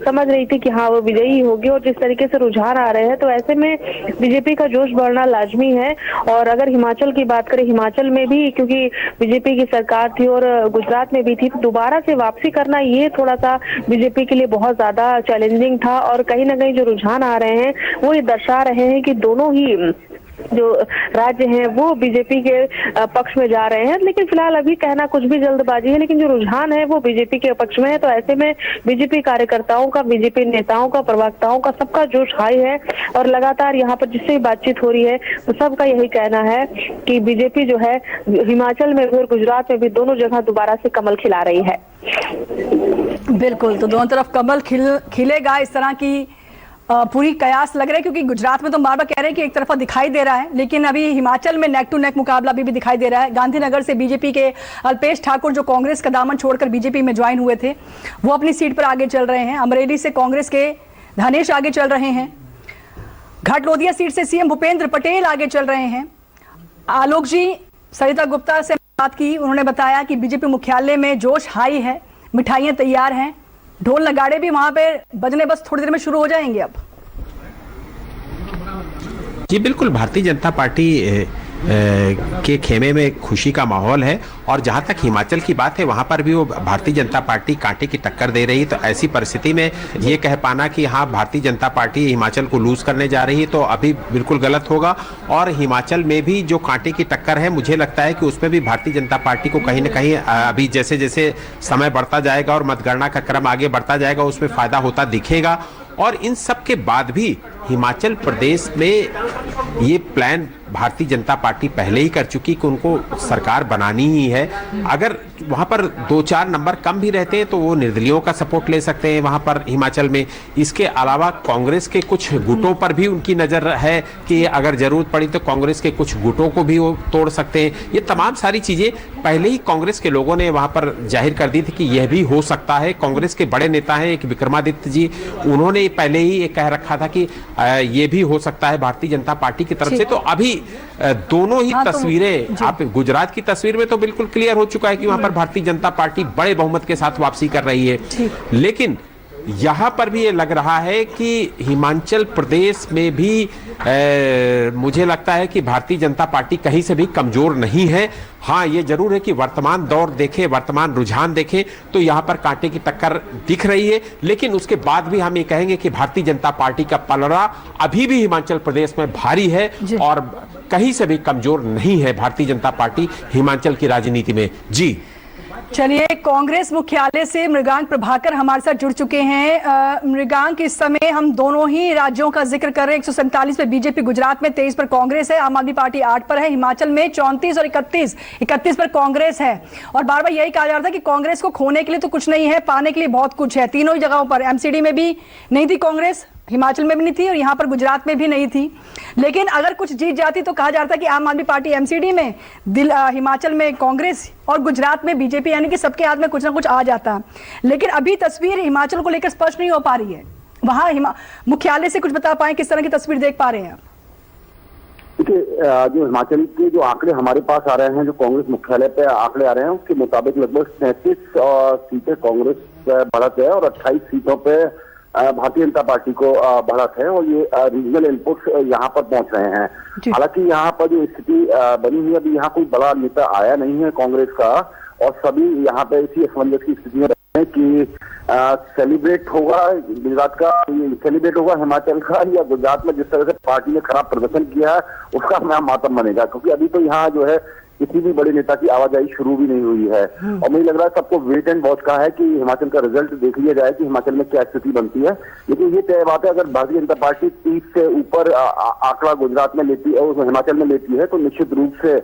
समझ रही थी कि हाँ वो विजयी होगी, और जिस तरीके से रुझान आ रहे हैं तो ऐसे में बीजेपी का जोश बढ़ना लाजमी है। और अगर हिमाचल की बात करें, हिमाचल में भी क्योंकि बीजेपी की सरकार थी और गुजरात में भी थी, तो दोबारा से वापसी करना ये थोड़ा सा बीजेपी के लिए बहुत ज्यादा चैलेंजिंग था। और कहीं ना कहीं जो रुझान आ रहे हैं वो ये दर्शा रहे हैं कि दोनों ही जो राज्य हैं वो बीजेपी के पक्ष में जा रहे हैं। लेकिन फिलहाल अभी कहना कुछ भी जल्दबाजी है, लेकिन जो रुझान है वो बीजेपी के पक्ष में है। तो ऐसे में बीजेपी कार्यकर्ताओं का, बीजेपी नेताओं का, प्रवक्ताओं का, सबका जोश हाई है। और लगातार यहाँ पर जिससे भी बातचीत हो रही है तो सबका यही कहना है कि बीजेपी जो है हिमाचल में भी और गुजरात में भी दोनों जगह दोबारा से कमल खिला रही है।
बिल्कुल, तो दोनों तरफ कमल खिलेगा, इस तरह की पूरी कयास लग रहा है। क्योंकि गुजरात में तो बार बार कह रहे हैं कि एक तरफा दिखाई दे रहा है, लेकिन अभी हिमाचल में नेक टू नेक मुकाबला भी दिखाई दे रहा है। गांधीनगर से बीजेपी के अल्पेश ठाकुर, जो कांग्रेस का दामन छोड़कर बीजेपी में ज्वाइन हुए थे, वो अपनी सीट पर आगे चल रहे हैं। अमरेली से कांग्रेस के धनेश आगे चल रहे हैं। घाटलोदिया सीट से सीएम भूपेंद्र पटेल आगे चल रहे हैं। आलोक जी, सरिता गुप्ता से बात की, उन्होंने बताया कि बीजेपी मुख्यालय में जोश हाई है, मिठाइयां तैयार हैं, ढोल नगाड़े भी वहां पे बजने बस थोड़ी देर में शुरू हो जाएंगे। अब
जी बिल्कुल, भारतीय जनता पार्टी के खेमे में खुशी का माहौल है। और जहां तक हिमाचल की बात है, वहां पर भी वो भारतीय जनता पार्टी कांटे की टक्कर दे रही है। तो ऐसी परिस्थिति में ये कह पाना कि हाँ भारतीय जनता पार्टी हिमाचल को लूज करने जा रही है, तो अभी बिल्कुल गलत होगा। और हिमाचल में भी जो कांटे की टक्कर है, मुझे लगता है कि उसमें भी भारतीय जनता पार्टी को कहीं ना कहीं अभी जैसे जैसे समय बढ़ता जाएगा और मतगणना का क्रम आगे बढ़ता जाएगा, उसमें फायदा होता दिखेगा। और इन सब के बाद भी हिमाचल प्रदेश में ये प्लान भारतीय जनता पार्टी पहले ही कर चुकी कि उनको सरकार बनानी ही है। अगर वहां पर 2-4 नंबर कम भी रहते हैं तो वो निर्दलीयों का सपोर्ट ले सकते हैं वहां पर हिमाचल में। इसके अलावा कांग्रेस के कुछ गुटों पर भी उनकी नजर है कि अगर जरूरत पड़ी तो कांग्रेस के कुछ गुटों को भी वो तोड़ सकते हैं। ये तमाम सारी चीजें पहले ही कांग्रेस के लोगों ने वहां पर जाहिर कर दी थी कि यह भी हो सकता है। कांग्रेस के बड़े नेता हैं एक विक्रमादित्य जी, उन्होंने पहले ही ये कह रखा था कि ये भी हो सकता है भारतीय जनता पार्टी की तरफ से। तो अभी दोनों ही तस्वीरें, आप गुजरात की तस्वीर में तो बिल्कुल क्लियर हो चुका है कि वहां पर भारतीय जनता पार्टी बड़े बहुमत के साथ वापसी कर रही है, लेकिन यहां पर भी ये लग रहा है कि हिमाचल प्रदेश में भी मुझे लगता है कि भारतीय जनता पार्टी कहीं से भी कमजोर नहीं है। हाँ, ये जरूर है कि वर्तमान दौर देखें, वर्तमान रुझान देखें तो यहां पर कांटे की टक्कर दिख रही है, लेकिन उसके बाद भी हम ये कहेंगे कि भारतीय जनता पार्टी का पलड़ा अभी भी हिमाचल प्रदेश में भारी है और कहीं से भी कमजोर नहीं है भारतीय जनता पार्टी हिमाचल की राजनीति में। जी
चलिए, कांग्रेस मुख्यालय से मृगांक प्रभाकर हमारे साथ जुड़ चुके हैं। मृगांक, इस समय हम दोनों ही राज्यों का जिक्र कर रहे हैं। 147 पे बीजेपी गुजरात में, 23 पर कांग्रेस है, आम आदमी पार्टी 8 पर है, हिमाचल में 34 और 31 पर कांग्रेस है। और बार बार यही कहा जा रहा था कि कांग्रेस को खोने के लिए तो कुछ नहीं है, पाने के लिए बहुत कुछ है। तीनों ही जगहों पर, एमसीडी में भी नहीं थी कांग्रेस, हिमाचल में भी नहीं थी और यहाँ पर गुजरात में भी नहीं थी। लेकिन अगर कुछ जीत जाती तो कहा जा रहा था कि आम आदमी पार्टी एमसीडी में, हिमाचल में कांग्रेस और गुजरात में बीजेपी, यानी कि सबके हाथ में कुछ ना कुछ आ जाता। लेकिन अभी तस्वीर हिमाचल को लेकर स्पष्ट नहीं हो पा रही है। वहां मुख्यालय से कुछ बता पाए, किस तरह की तस्वीर देख पा रहे हैं?
देखिए, जो हिमाचल के जो आंकड़े हमारे पास आ रहे हैं, जो कांग्रेस मुख्यालय पे आंकड़े आ रहे हैं, उसके मुताबिक लगभग 37 सीटें कांग्रेस बढ़त है और 28 सीटों पे भारतीय जनता पार्टी को बढ़त है। और ये रीजनल इनपुट्स यहाँ पर पहुंच रहे हैं। हालांकि यहाँ पर जो स्थिति बनी हुई है, अभी यहाँ कोई बड़ा नेता आया नहीं है कांग्रेस का और सभी यहाँ पे इसी असमंजस की स्थिति में रहे हैं कि सेलिब्रेट होगा गुजरात का, सेलिब्रेट होगा हिमाचल का, या गुजरात में जिस तरह से पार्टी ने खराब प्रदर्शन किया है उसका नया मातम बनेगा। क्योंकि अभी तो यहाँ जो है किसी भी बड़े नेता की आवाजाही शुरू भी नहीं हुई है और मुझे लग रहा है सबको वेट एंड वॉच का है कि हिमाचल का रिजल्ट देख लिया जाए कि हिमाचल में क्या स्थिति बनती है। लेकिन ये तय बात है, अगर भारतीय जनता पार्टी 30 से ऊपर आंकड़ा गुजरात में लेती है और हिमाचल में लेती है तो निश्चित रूप से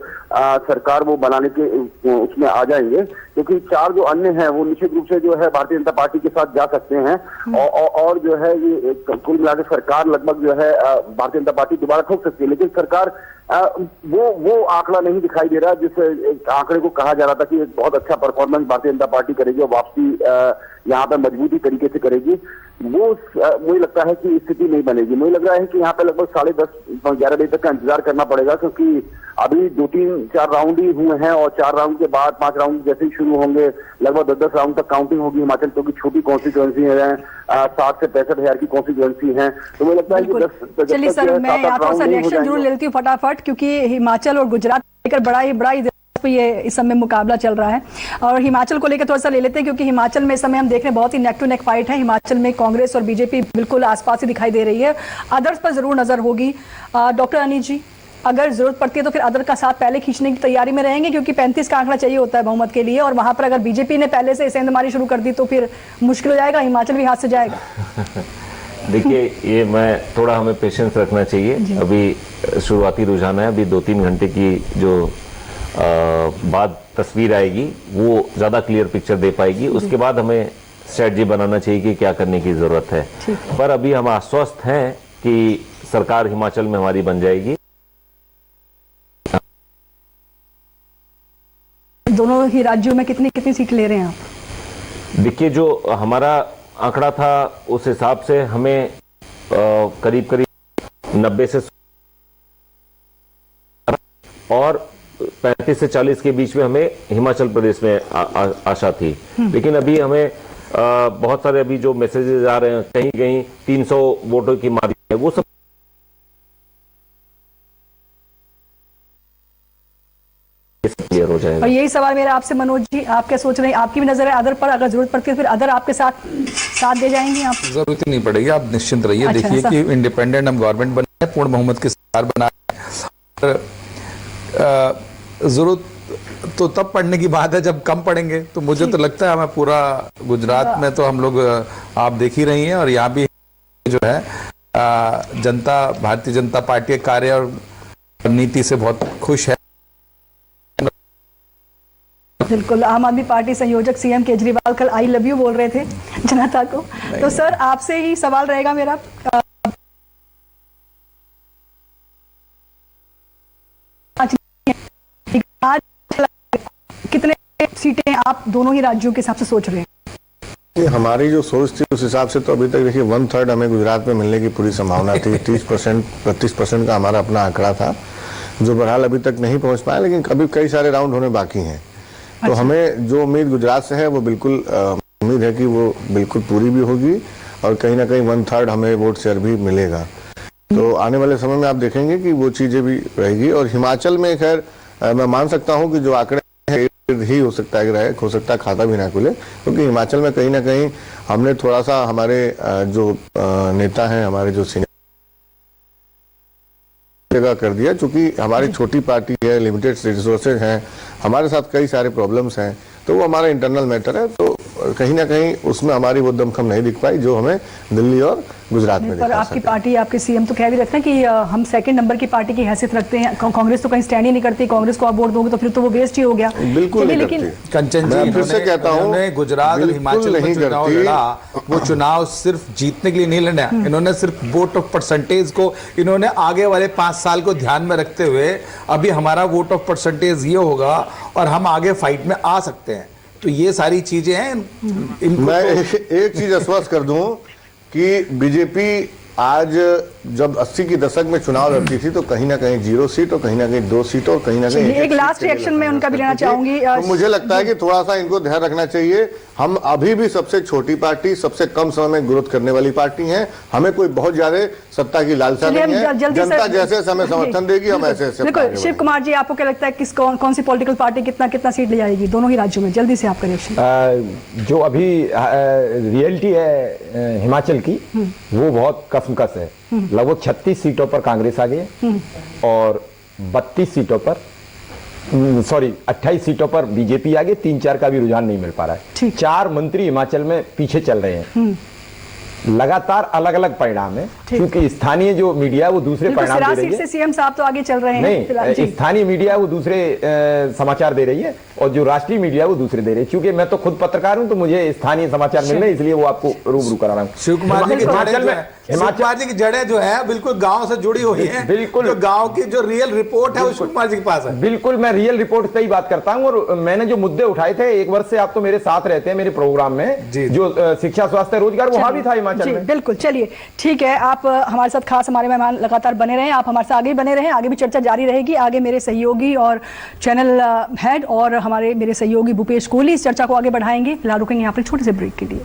सरकार वो बनाने के उसमें आ जाएंगे। क्योंकि 4 जो अन्य हैं वो निश्चित रूप से जो है भारतीय जनता पार्टी के साथ जा सकते हैं और जो है ये कुल मिलाकर सरकार लगभग जो है भारतीय जनता पार्टी दोबारा ठोक सकती है। लेकिन सरकार वो आंकड़ा नहीं दिखाई दे रहा जिस आंकड़े को कहा जा रहा था कि एक बहुत अच्छा परफॉर्मेंस भारतीय जनता पार्टी करेगी और वापसी यहाँ पे मजबूती तरीके से करेगी। वो मुझे लगता है कि स्थिति नहीं बनेगी। मुझे लग रहा है कि यहाँ पे लगभग 10:30-11 बजे तक का इंतजार करना पड़ेगा, क्योंकि अभी 2-3-4 राउंड ही हुए हैं और 4 राउंड के बाद 5 राउंड जैसे ही शुरू होंगे लगभग 10-10 राउंड तक काउंटिंग होगी हिमाचल, क्योंकि छोटी कॉन्स्टिट्यूएंसी है, 60 से 65 हजार की कॉन्स्टिट्यूएंसी है। तो मुझे लगता है कि
चलिए सर, मैं यहाँ पर रिएक्शन जरूर लेती हूँ फटाफट, क्योंकि हिमाचल और गुजरात लेकर बड़ा ये इस समय मुकाबला चल रहा है। और हिमाचल को लेकर थोड़ा सा ले लेते हैं, क्योंकि हिमाचल में इस समय हम देख रहे हैं बहुत ही नेक टू नेक फाइट है। हिमाचल में कांग्रेस और बीजेपी बिल्कुल आसपास ही दिखाई दे रही है। अदर्स पर जरूर नजर होगी। डॉक्टर अनिल जी, अगर जरूरत पड़ती है तो फिर अदर का साथ पहले खींचने की तैयारी में रहेंगे, क्योंकि 35 का आंकड़ा चाहिए होता है बहुमत के लिए, और वहां पर अगर बीजेपी ने पहले से सेंधमारी शुरू कर दी तो फिर मुश्किल हो जाएगा, हिमाचल भी हाथ से जाएगा।
देखिए, ये मैं थोड़ा हमें पेशेंस रखना चाहिए। अभी शुरुआती रुझान है, अभी 2-3 घंटे की जो बाद तस्वीर आएगी वो ज्यादा क्लियर पिक्चर दे पाएगी। उसके बाद हमें स्ट्रेटजी बनाना चाहिए कि क्या करने की जरूरत है। पर अभी हम आश्वस्त हैं कि सरकार हिमाचल में हमारी बन जाएगी।
दोनों ही राज्यों में कितनी सीट ले रहे हैं आप?
देखिए, जो हमारा आंकड़ा था उस हिसाब से हमें करीब 90 से और 35 से 40 के बीच में हमें हिमाचल प्रदेश में आशा थी। लेकिन अभी हमें बहुत सारे अभी जो मैसेजेस आ रहे हैं, कहीं कहीं 300 वोटों की मारी है, वो सब क्लियर हो जाएगा।
और यही सवाल मेरा आपसे, मनोज जी, आप क्या सोच रहे हैं? आपकी भी नजर है अदर पर, अगर जरूरत पड़ती है फिर अदर आपके साथ दे जाएंगे आप?
जरूरत ही नहीं पड़ेगी, आप निश्चिंत रहिए।
अच्छा,
देखिए कि इंडिपेंडेंट हम गवर्नमेंट बना है, पूर्ण बहुमत की सरकार बना है। जरूरत तो तब पढ़ने की बात है जब कम पढ़ेंगे। तो मुझे तो लगता है हमें पूरा गुजरात में तो हम लोग, आप देख ही रही हैं, और यहाँ भी जो है जनता, भारतीय जनता पार्टी के कार्य और नीति से बहुत खुश है।
बिल्कुल, आम आदमी पार्टी संयोजक सीएम केजरीवाल कल आई लव यू बोल रहे थे जनता को। तो सर आपसे ही सवाल रहेगा मेरा, आज कितने सीटें आप दोनों ही राज्यों के हिसाब से सोच रहे हैं?
हमारी जो सोच थी उस हिसाब से तो अभी तक देखिए 1/3 हमें गुजरात में मिलने की पूरी संभावना थी। 30% का हमारा अपना आंकड़ा था, जो बहरहाल अभी तक नहीं पहुंच पाया, लेकिन अभी कई सारे राउंड होने बाकी हैं। तो हमें जो उम्मीद गुजरात से है वो बिल्कुल उम्मीद है कि वो बिल्कुल पूरी भी होगी और कहीं ना कहीं 1/3 हमें वोट शेयर भी मिलेगा। तो आने वाले समय में आप देखेंगे कि वो चीजें भी रहेगी। और हिमाचल में खैर मैं मान सकता हूँ कि जो आंकड़े ही हो सकता है हो सकता है खाता भी ना खुले, क्योंकि हिमाचल में कहीं ना कहीं हमने थोड़ा सा हमारे जो नेता हैं, हमारे जो सीनियर जगह कर दिया, चूंकि हमारी छोटी पार्टी है, लिमिटेड रिसोर्सेज हैं, हमारे साथ कई सारे प्रॉब्लम्स हैं, तो वो हमारा इंटरनल मैटर है। तो कहीं ना कहीं उसमें हमारी वो दमखम नहीं दिख पाई जो हमें दिल्ली और गुजरात में
पर आपकी पार्टी, आपके सीएम तो कह भी रखते हैं कि हम सेकंड नंबर की पार्टी की हैसियत रखते हैं, कांग्रेस तो कहीं स्टैंड ही नहीं करती, कांग्रेस को आप वोट दोगे तो फिर तो वो वेस्ट ही हो गया।
बिल्कुल नहीं
लेकिन
कंचन जी,
फिर से कहता हूँ,
गुजरात और हिमाचल में चुनाव लड़ा, वो चुनाव सिर्फ जीतने के लिए नहीं लड़ा, इन्होंने सिर्फ वोट ऑफ परसेंटेज को, इन्होंने आगे वाले 5 साल को ध्यान में रखते हुए अभी हमारा वोट ऑफ परसेंटेज ये होगा और हम आगे फाइट में आ सकते हैं। तो ये सारी चीजें हैं।
मैं एक चीज आश्वस्त कर दूं कि बीजेपी आज जब 80 के दशक में चुनाव लड़ती थी तो कहीं ना कहीं 0 सीट और कहीं ना कहीं 2 सीट और कहीं ना कहीं
एक लास्ट रिएक्शन में उनका भी लेना चाहूंगी।
तो मुझे लगता है कि थोड़ा सा इनको ध्यान रखना चाहिए। हम अभी भी सबसे छोटी पार्टी, सबसे कम समय में ग्रोथ करने वाली पार्टी हैं। हमें कोई बहुत ज्यादा सत्ता की लालसा नहीं है। जनता जैसे हमें समर्थन देगी हम ऐसे
बिल्कुल। शिव कुमार जी, आपको क्या लगता है किस कौन सी पॉलिटिकल पार्टी कितना सीट ले जाएगी दोनों ही राज्यों में? जल्दी से आपका रिएक्शन।
जो अभी रियलिटी है हिमाचल की, वो बहुत कसमकस है। लगभग 36 सीटों पर कांग्रेस आ गई और 32 सीटों पर 28 सीटों पर बीजेपी आ गई। 3-4 का भी रुझान नहीं मिल पा रहा है। 4 मंत्री हिमाचल में पीछे चल रहे हैं। लगातार अलग अलग परिणाम है, क्योंकि स्थानीय जो मीडिया वो दूसरे परिणाम दे रही है।
सीएम साहब तो आगे चल रहे हैं।
नहीं, स्थानीय मीडिया वो दूसरे समाचार दे रही है और जो राष्ट्रीय मीडिया वो दूसरे दे रही है। क्योंकि मैं तो खुद पत्रकार हूं तो मुझे स्थानीय समाचार मिल रहे हैं, इसलिए वो आपको रूबरू करा रहा हूं।
शिव कुमार जी की जड़ें जो है बिल्कुल गांव से जुड़ी हुई है।
बिल्कुल,
जो गांव की जो रियल रिपोर्ट है वो शिव कुमार जी के पास है।
बिल्कुल, मैं रियल रिपोर्ट पे ही बात करता हूं। और मैंने जो मुद्दे उठाए थे, 1 वर्ष से आप तो मेरे साथ रहते हैं मेरे प्रोग्राम में, जो शिक्षा, स्वास्थ्य, रोजगार, वहां भी था हिमाचल में।
बिल्कुल, चलिए ठीक है। आप हमारे साथ खास हमारे मेहमान लगातार बने रहें, आप हमारे साथ आगे बने रहें, आगे भी चर्चा जारी रहेगी। आगे मेरे सहयोगी और चैनल हेड और मेरे सहयोगी भूपेश कोहली इस चर्चा को आगे बढ़ाएंगे। फिलहाल रुकेंगे यहाँ पर छोटे से ब्रेक के लिए।